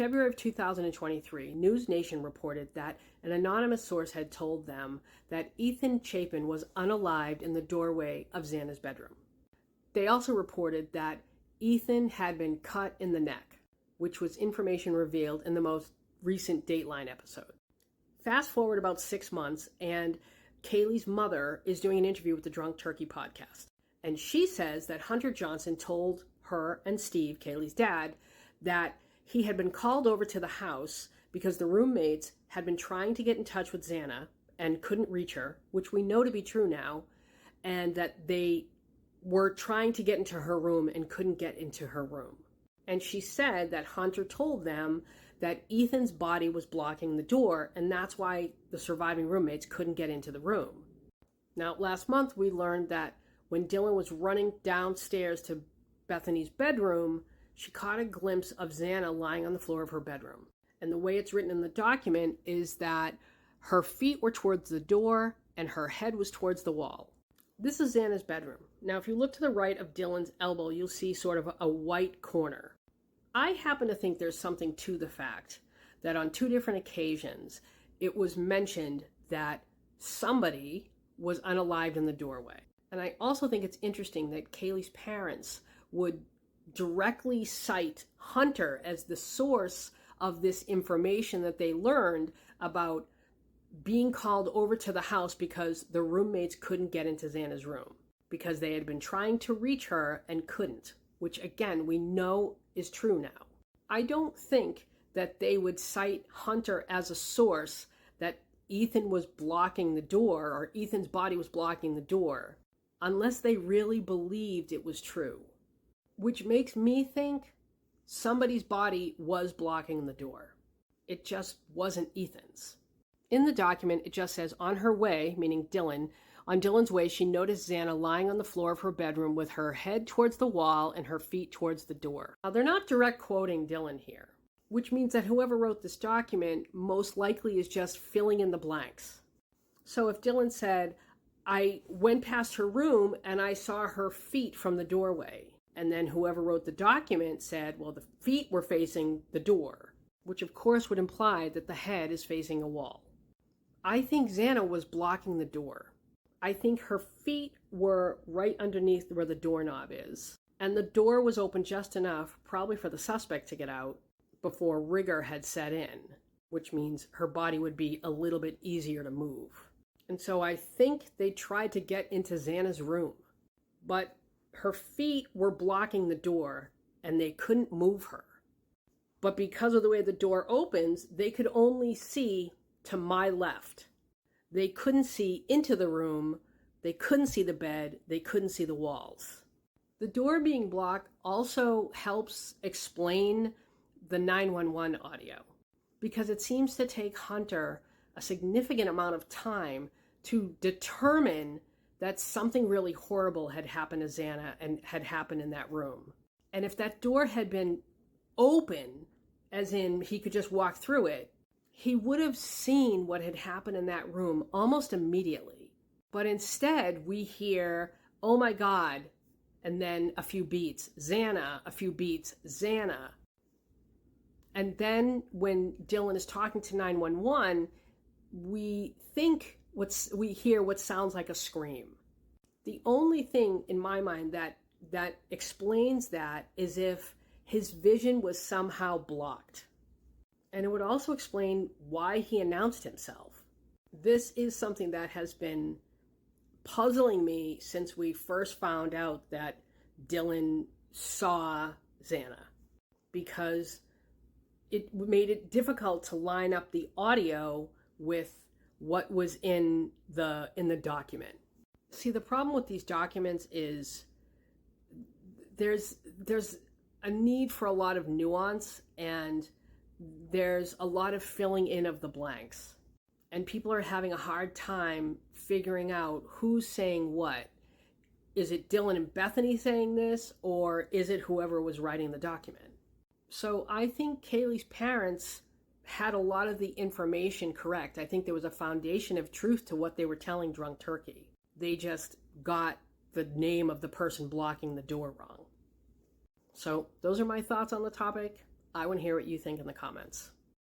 February of 2023, News Nation reported that an anonymous source had told them that Ethan Chapin was unalived in the doorway of Xana's bedroom. They also reported that Ethan had been cut in the neck, which was information revealed in the most recent Dateline episode. Fast forward about 6 months, and Kaylee's mother is doing an interview with the Drunk Turkey podcast. And she says that Hunter Johnson told her and Steve, Kaylee's dad, that he had been called over to the house because the roommates had been trying to get in touch with Xana and couldn't reach her, which we know to be true now, and that they were trying to get into her room and couldn't get into her room. And she said that Hunter told them that Ethan's body was blocking the door, and that's why the surviving roommates couldn't get into the room. Now, last month we learned that when Dylan was running downstairs to Bethany's bedroom, she caught a glimpse of Xana lying on the floor of her bedroom. And the way it's written in the document is that her feet were towards the door and her head was towards the wall. This is Xana's bedroom. Now, if you look to the right of Dylan's elbow, you'll see sort of a white corner. I happen to think there's something to the fact that on 2 different occasions, it was mentioned that somebody was unalived in the doorway. And I also think it's interesting that Kaylee's parents would directly cite Hunter as the source of this information that they learned about being called over to the house because the roommates couldn't get into Xana's room because they had been trying to reach her and couldn't, which again, we know is true now. I don't think that they would cite Hunter as a source that Ethan was blocking the door or Ethan's body was blocking the door unless they really believed it was true, which makes me think somebody's body was blocking the door. It just wasn't Ethan's. In the document, it just says, on her way, meaning Dylan, on Dylan's way, she noticed Xana lying on the floor of her bedroom with her head towards the wall and her feet towards the door. Now, they're not direct quoting Dylan here, which means that whoever wrote this document most likely is just filling in the blanks. So if Dylan said, I went past her room and I saw her feet from the doorway, and then whoever wrote the document said, well, the feet were facing the door, which of course would imply that the head is facing a wall. I think Xana was blocking the door. I think her feet were right underneath where the doorknob is. And the door was open just enough, probably for the suspect to get out, before rigor had set in, which means her body would be a little bit easier to move. And so I think they tried to get into Xana's room, but her feet were blocking the door and they couldn't move her. But because of the way the door opens, they could only see to my left. They couldn't see into the room, they couldn't see the bed, they couldn't see the walls. The door being blocked also helps explain the 911 audio, because it seems to take Hunter a significant amount of time to determine that something really horrible had happened to Xana and had happened in that room. And if that door had been open, as in he could just walk through it, he would have seen what had happened in that room almost immediately. But instead, we hear, oh my God, and then a few beats, Xana, a few beats, Xana. And then when Dylan is talking to 911, we hear what sounds like a scream. The only thing in my mind that explains that is if his vision was somehow blocked. And it would also explain why he announced himself. This is something that has been puzzling me since we first found out that Dylan saw Xana, because it made it difficult to line up the audio with what was in the document. See, the problem with these documents is there's a need for a lot of nuance, and there's a lot of filling in of the blanks. And people are having a hard time figuring out who's saying what. Is it Dylan and Bethany saying this, or is it whoever was writing the document? So I think Kaylee's parents had a lot of the information correct. I think there was a foundation of truth to what they were telling Drunk Turkey. They just got the name of the person blocking the door wrong. So those are my thoughts on the topic. I want to hear what you think in the comments.